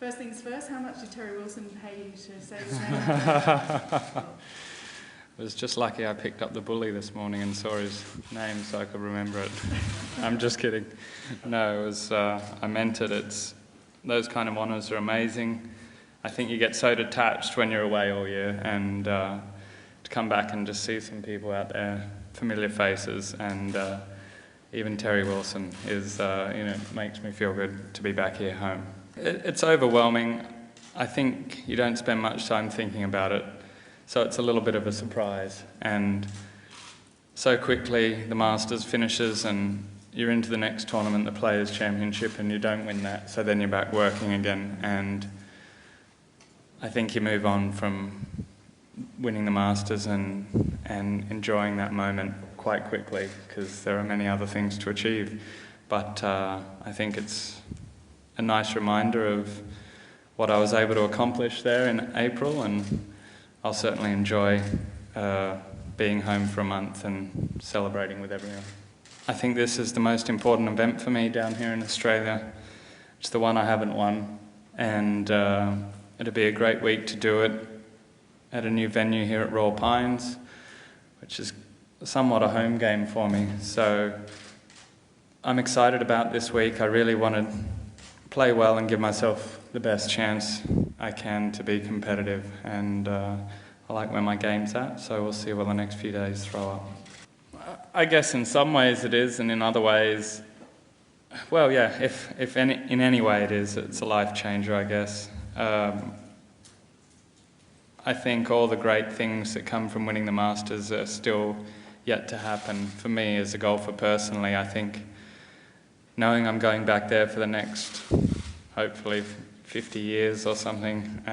First things first, how much did Terry Wilson pay you to say his name? I was just lucky I picked up the bully this morning and saw his name so I could remember it. I'm just kidding. No, it was, I meant it. Those kind of honours are amazing. I think you get so detached when you're away all year, and to come back and just see some people out there, familiar faces, and even Terry Wilson is, makes me feel good to be back here home. It's overwhelming. I think you don't spend much time thinking about it. So it's a little bit of a surprise, and so quickly the Masters finishes and you're into the next tournament, the Players Championship, and you don't win that, so then you're back working again, and I think you move on from winning the Masters and enjoying that moment quite quickly, because there are many other things to achieve. But I think it's a nice reminder of what I was able to accomplish there in April, and I'll certainly enjoy being home for a month and celebrating with everyone. I think this is the most important event for me down here in Australia. It's the one I haven't won, and it'll be a great week to do it at a new venue here at Royal Pines, which is somewhat a home game for me. So I'm excited about this week. I really want to play well and give myself the best chance I can to be competitive, and I like where my game's at, so we'll see what the next few days throw up. I guess in some ways it is, and in other ways, well, yeah, if in any way it is, it's a life changer, I guess. I think all the great things that come from winning the Masters are still yet to happen. For me as a golfer personally, I think knowing I'm going back there for the next, hopefully, 50 years or something,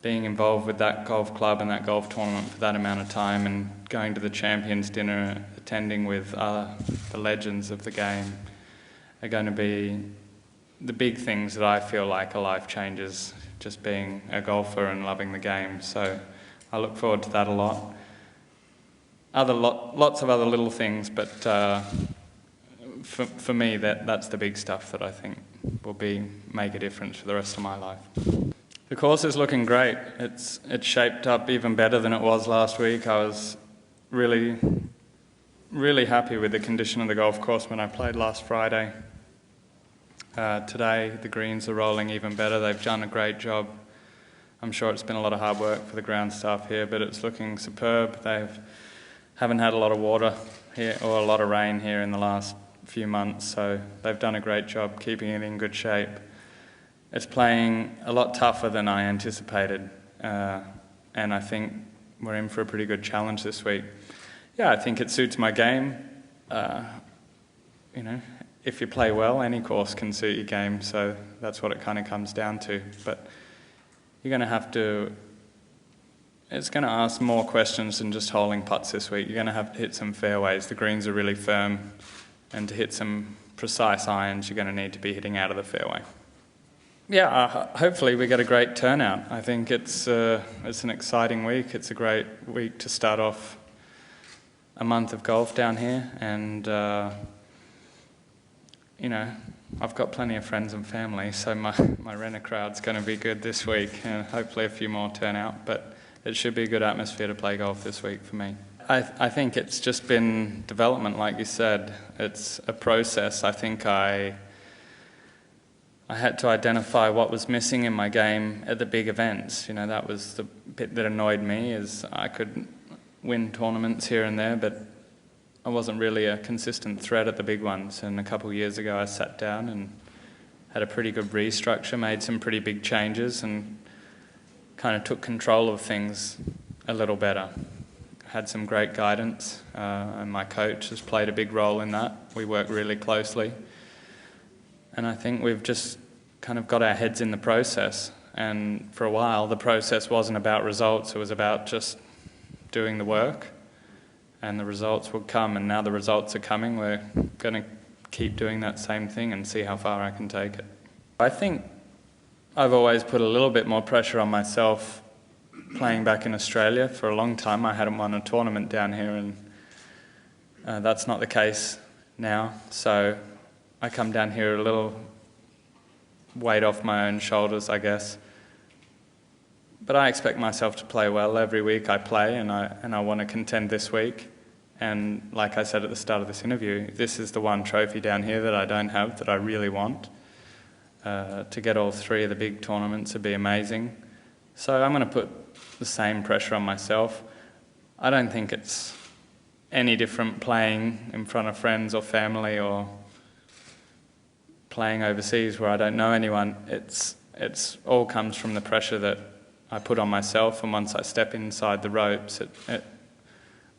being involved with that golf club and that golf tournament for that amount of time, and going to the Champions Dinner, attending with the legends of the game, are going to be the big things that I feel like are life changers, just being a golfer and loving the game. So I look forward to that a lot. Lots of other little things, but for me, that's the big stuff that I think will make a difference for the rest of my life. The course is looking great. It's shaped up even better than it was last week. I was really, really happy with the condition of the golf course when I played last Friday. Today, the greens are rolling even better. They've done a great job. I'm sure it's been a lot of hard work for the ground staff here, but it's looking superb. They haven't had a lot of water here, or a lot of rain here in the last few months, so they've done a great job keeping it in good shape. It's playing a lot tougher than I anticipated, and I think we're in for a pretty good challenge this week. Yeah, I think it suits my game. If you play well, any course can suit your game, so that's what it kind of comes down to. But you're going to have to, it's going to ask more questions than just holding putts this week. You're going to have to hit some fairways. The greens are really firm, and to hit some precise irons, you're going to need to be hitting out of the fairway. Yeah, hopefully we get a great turnout. I think it's an exciting week. It's a great week to start off a month of golf down here, and I've got plenty of friends and family, so my renter crowd's going to be good this week, and hopefully a few more turn out, but it should be a good atmosphere to play golf this week for me. I think it's just been development, like you said. It's a process. I think I had to identify what was missing in my game at the big events. That was the bit that annoyed me, is I could win tournaments here and there, but I wasn't really a consistent threat at the big ones. And a couple of years ago I sat down and had a pretty good restructure, made some pretty big changes, and kind of took control of things a little better. Had some great guidance, and my coach has played a big role in that. We work really closely, and I think we've just kind of got our heads in the process. And for a while the process wasn't about results, it was about just doing the work, and the results would come, and now the results are coming. We're going to keep doing that same thing and see how far I can take it. I think I've always put a little bit more pressure on myself playing back in Australia. For a long time I hadn't won a tournament down here, and that's not the case now. So I come down here a little weight off my own shoulders, I guess. But I expect myself to play well. Every week I play, and I want to contend this week. And like I said at the start of this interview, this is the one trophy down here that I don't have that I really want. To get all three of the big tournaments would be amazing. So I'm going to put the same pressure on myself. I don't think it's any different playing in front of friends or family or playing overseas where I don't know anyone. It's all comes from the pressure that I put on myself, and once I step inside the ropes, I'm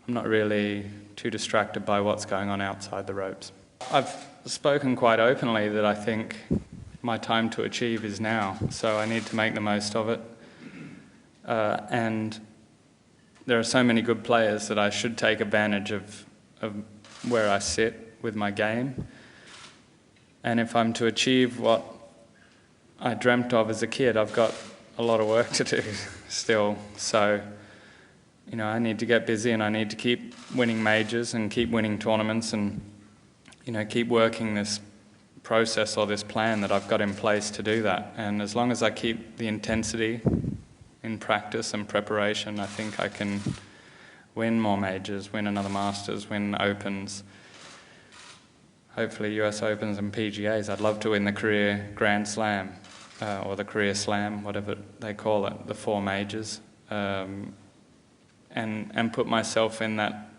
not really too distracted by what's going on outside the ropes. I've spoken quite openly that I think my time to achieve is now, so I need to make the most of it. And there are so many good players that I should take advantage of where I sit with my game. And if I'm to achieve what I dreamt of as a kid, I've got a lot of work to do still. So, you know, I need to get busy, and I need to keep winning majors and keep winning tournaments and, you know, keep working this process or this plan that I've got in place to do that. And as long as I keep the intensity in practice and preparation, I think I can win more majors, win another Masters, win Opens, hopefully US Opens and PGAs. I'd love to win the career Grand Slam, or the career Slam, whatever they call it, the 4 majors, and put myself in that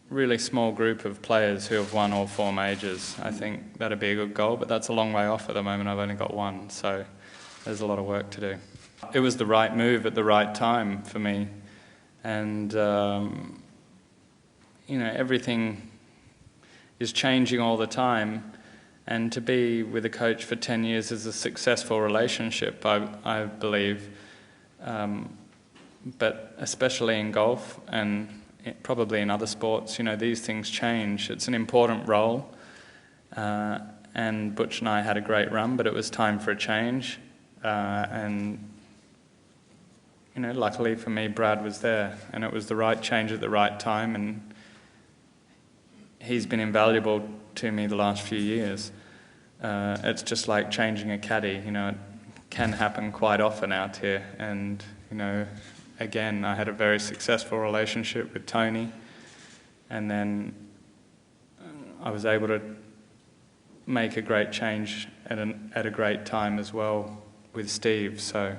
really small group of players who have won all 4 majors. I think that'd be a good goal, but that's a long way off at the moment. I've only got 1, so there's a lot of work to do. It was the right move at the right time for me, and you know, everything is changing all the time, and to be with a coach for 10 years is a successful relationship, I believe, but especially in golf and probably in other sports, you know, these things change. It's an important role, and Butch and I had a great run, but it was time for a change, and you know, luckily for me, Brad was there, and it was the right change at the right time, and he's been invaluable to me the last few years. It's just like changing a caddy, you know, it can happen quite often out here, and, you know, again, I had a very successful relationship with Tony, and then I was able to make a great change at a great time as well with Steve. So,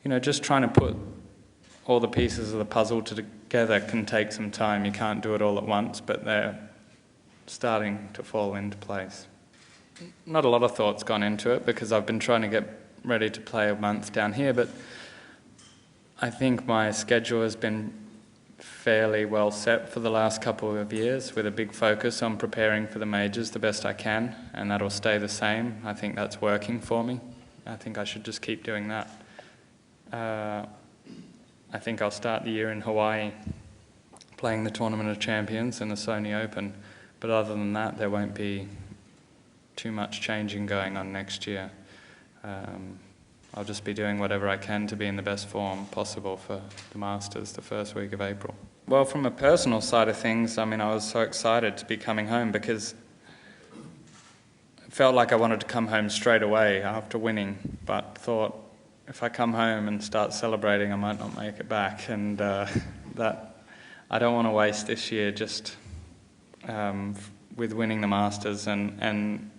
you know, just trying to put all the pieces of the puzzle together can take some time. You can't do it all at once, but they're starting to fall into place. Not a lot of thought's gone into it because I've been trying to get ready to play a month down here, but I think my schedule has been fairly well set for the last couple of years, with a big focus on preparing for the majors the best I can, and that'll stay the same. I think that's working for me. I think I should just keep doing that. I think I'll start the year in Hawaii playing the Tournament of Champions and the Sony Open, but other than that there won't be too much changing going on next year. I'll just be doing whatever I can to be in the best form possible for the Masters the first week of April. Well, from a personal side of things, I mean, I was so excited to be coming home because it felt like I wanted to come home straight away after winning, but thought if I come home and start celebrating, I might not make it back, and that I don't want to waste this year just with winning the Masters and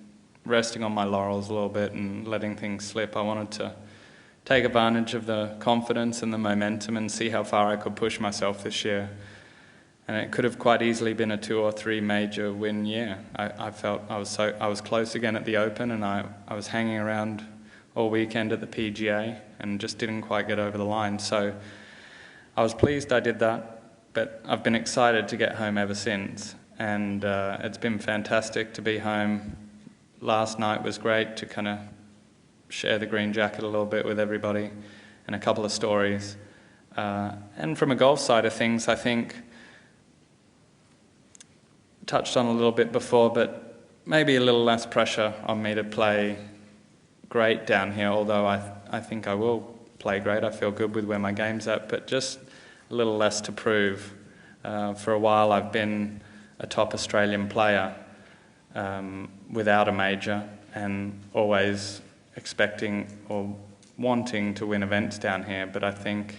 resting on my laurels a little bit and letting things slip. I wanted to take advantage of the confidence and the momentum and see how far I could push myself this year. And it could have quite easily been a 2 or 3 major win year. I felt I was close again at the Open, and I was hanging around all weekend at the PGA and just didn't quite get over the line. So I was pleased I did that, but I've been excited to get home ever since. And it's been fantastic to be home. Last night was great to kind of share the green jacket a little bit with everybody and a couple of stories. And from a golf side of things, I think, touched on a little bit before, but maybe a little less pressure on me to play great down here, although I think I will play great. I feel good with where my game's at, but just a little less to prove. For a while I've been a top Australian player without a major, and always expecting or wanting to win events down here, but I think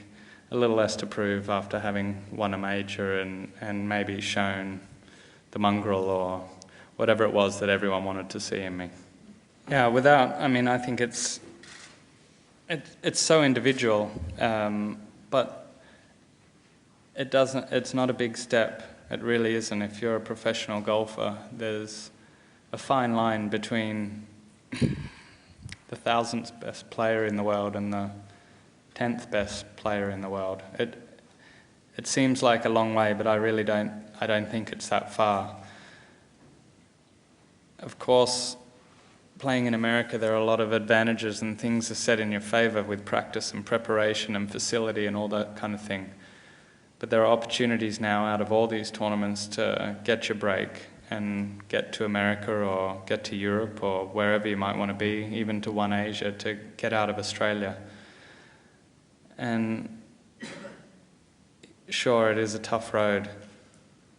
a little less to prove after having won a major and maybe shown the mongrel or whatever it was that everyone wanted to see in me. Yeah, I think it's so individual, but it's not a big step. It really isn't. If you're a professional golfer, there's a fine line between the 1000th best player in the world and the 10th best player in the world. It seems like a long way, but I don't think it's that far. Of course, playing in America, there are a lot of advantages and things are set in your favour with practice and preparation and facility and all that kind of thing. But there are opportunities now out of all these tournaments to get your break and get to America or get to Europe or wherever you might want to be, even to One Asia, to get out of Australia. And sure, it is a tough road,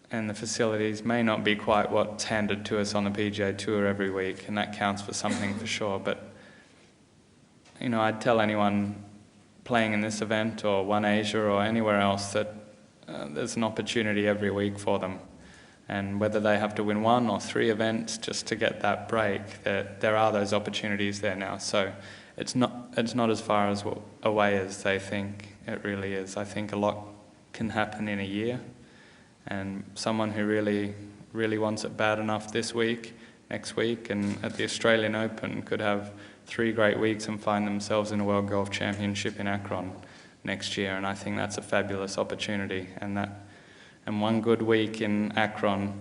and the facilities may not be quite what's handed to us on the PGA Tour every week, and that counts for something for sure. But, I'd tell anyone playing in this event or One Asia or anywhere else that there's an opportunity every week for them. And whether they have to win 1 or 3 events just to get that break, there are those opportunities there now. So it's not as far away as they think it really is. I think a lot can happen in a year. And someone who really, really wants it bad enough this week, next week, and at the Australian Open could have 3 great weeks and find themselves in a World Golf Championship in Akron next year. And I think that's a fabulous opportunity. And one good week in Akron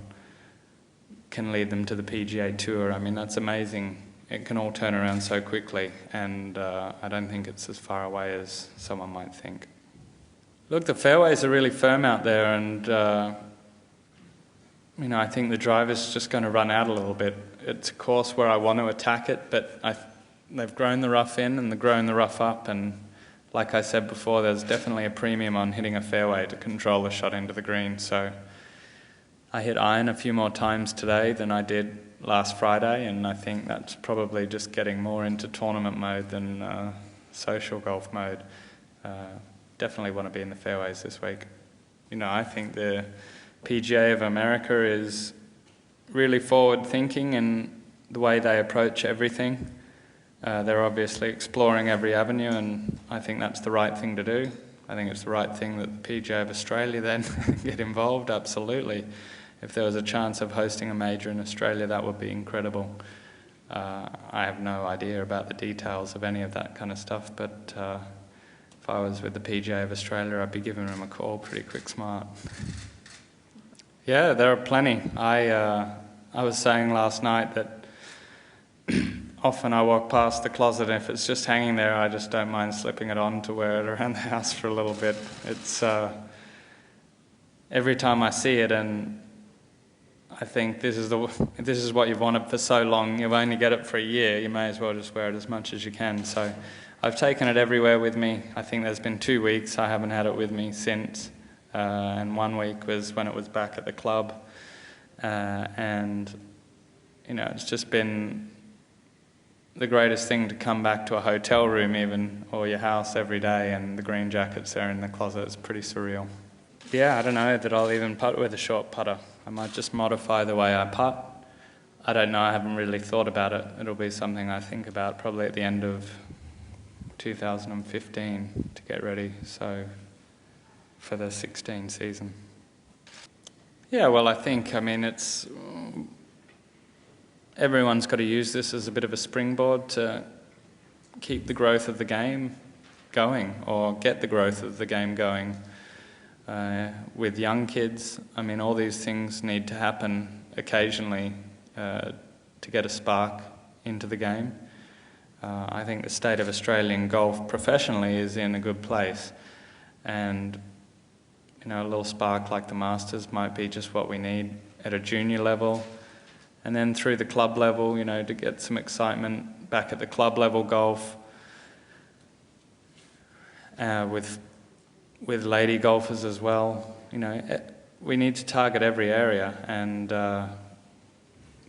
can lead them to the PGA Tour. I mean, that's amazing. It can all turn around so quickly, and I don't think it's as far away as someone might think. Look, the fairways are really firm out there, and I think the driver's just going to run out a little bit. It's a course where I want to attack it, but they've grown the rough in and they've grown the rough up, and like I said before, there's definitely a premium on hitting a fairway to control the shot into the green. So I hit iron a few more times today than I did last Friday, and I think that's probably just getting more into tournament mode than social golf mode. Definitely want to be in the fairways this week. I think the PGA of America is really forward-thinking in the way they approach everything. They're obviously exploring every avenue, and I think that's the right thing to do. I think it's the right thing that the PGA of Australia then get involved, absolutely. If there was a chance of hosting a major in Australia, that would be incredible. I have no idea about the details of any of that kind of stuff, but if I was with the PGA of Australia, I'd be giving them a call pretty quick smart. Yeah, there are plenty. I was saying last night that often I walk past the closet, and if it's just hanging there, I just don't mind slipping it on to wear it around the house for a little bit. It's every time I see it, and I think this is what you've wanted for so long. You've only get it for a year. You may as well just wear it as much as you can. So I've taken it everywhere with me. I think there's been 2 weeks I haven't had it with me since, and 1 week was when it was back at the club, and it's just been the greatest thing to come back to a hotel room even, or your house every day, and the green jacket's there in the closet. It's pretty surreal. Yeah, I don't know that I'll even putt with a short putter. I might just modify the way I putt. I don't know, I haven't really thought about it. It'll be something I think about probably at the end of 2015 to get ready, so for the 16 season. Yeah, well, it's everyone's got to use this as a bit of a springboard to keep the growth of the game going, or get the growth of the game going. With young kids, all these things need to happen occasionally to get a spark into the game. I think the state of Australian golf professionally is in a good place, and a little spark like the Masters might be just what we need at a junior level. And then through the club level, to get some excitement back at the club level golf, with lady golfers as well. We need to target every area, and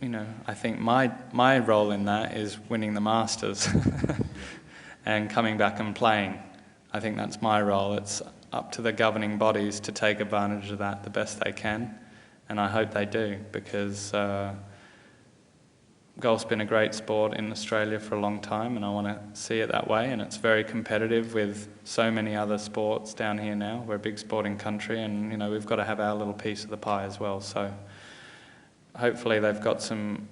I think my role in that is winning the Masters and coming back and playing. I think that's my role. It's up to the governing bodies to take advantage of that the best they can, and I hope they do, because golf's been a great sport in Australia for a long time, and I want to see it that way, and it's very competitive with so many other sports down here now. We're a big sporting country, and we've got to have our little piece of the pie as well. So hopefully they've got some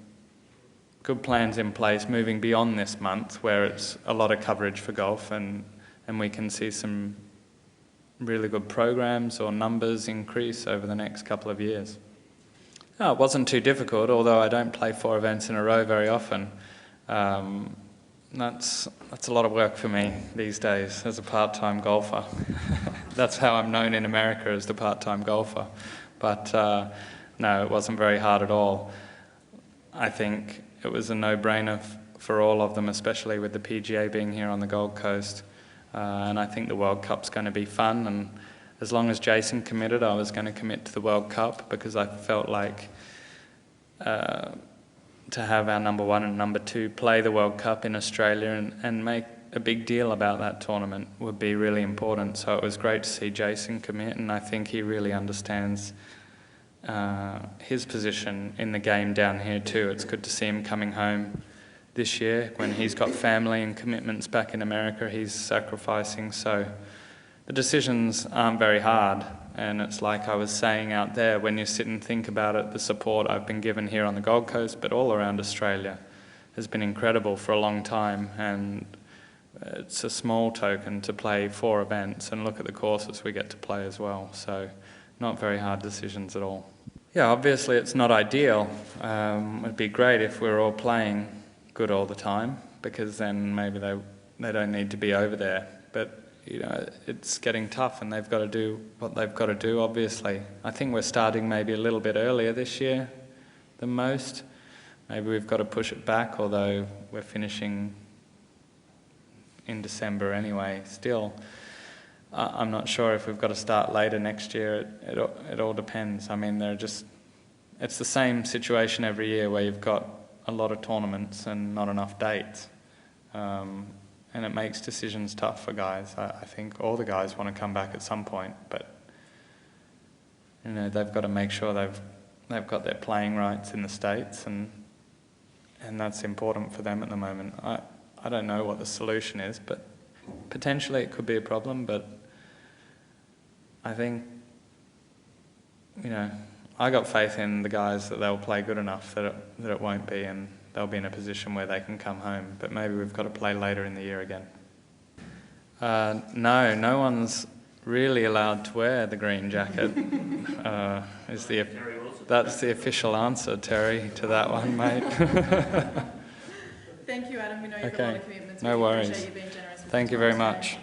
good plans in place moving beyond this month, where it's a lot of coverage for golf, and we can see some really good programs or numbers increase over the next couple of years. No, it wasn't too difficult, although I don't play 4 events in a row very often. That's a lot of work for me these days as a part-time golfer. That's how I'm known in America, as the part-time golfer. But no, it wasn't very hard at all. I think it was a no-brainer for all of them, especially with the PGA being here on the Gold Coast. And I think the World Cup's going to be fun, and as long as Jason committed, I was going to commit to the World Cup, because I felt like to have our number 1 and number 2 play the World Cup in Australia and make a big deal about that tournament would be really important. So it was great to see Jason commit, and I think he really understands his position in the game down here too. It's good to see him coming home this year when he's got family and commitments back in America. He's sacrificing, so the decisions aren't very hard, and it's like I was saying out there, when you sit and think about it, the support I've been given here on the Gold Coast, but all around Australia, has been incredible for a long time, and it's a small token to play 4 events and look at the courses we get to play as well, so not very hard decisions at all. Yeah, obviously it's not ideal. It'd be great if we were all playing good all the time, because then maybe they don't need to be over there, but it's getting tough, and they've got to do what they've got to do, obviously. I think we're starting maybe a little bit earlier this year than most. Maybe we've got to push it back, although we're finishing in December anyway. Still, I'm not sure if we've got to start later next year. It all depends. I mean, it's the same situation every year, where you've got a lot of tournaments and not enough dates. And it makes decisions tough for guys. I think all the guys want to come back at some point, but they've got to make sure they've got their playing rights in the States, and that's important for them at the moment. I don't know what the solution is, but potentially it could be a problem, but I think I got faith in the guys that they'll play good enough that it won't be, and they'll be in a position where they can come home. But maybe we've got to play later in the year again. No one's really allowed to wear the green jacket. That's the official answer, Terry, to that one, mate. Thank you, Adam. We know you've got a lot of commitments. No worries. Appreciate you being generous with Thank you very much.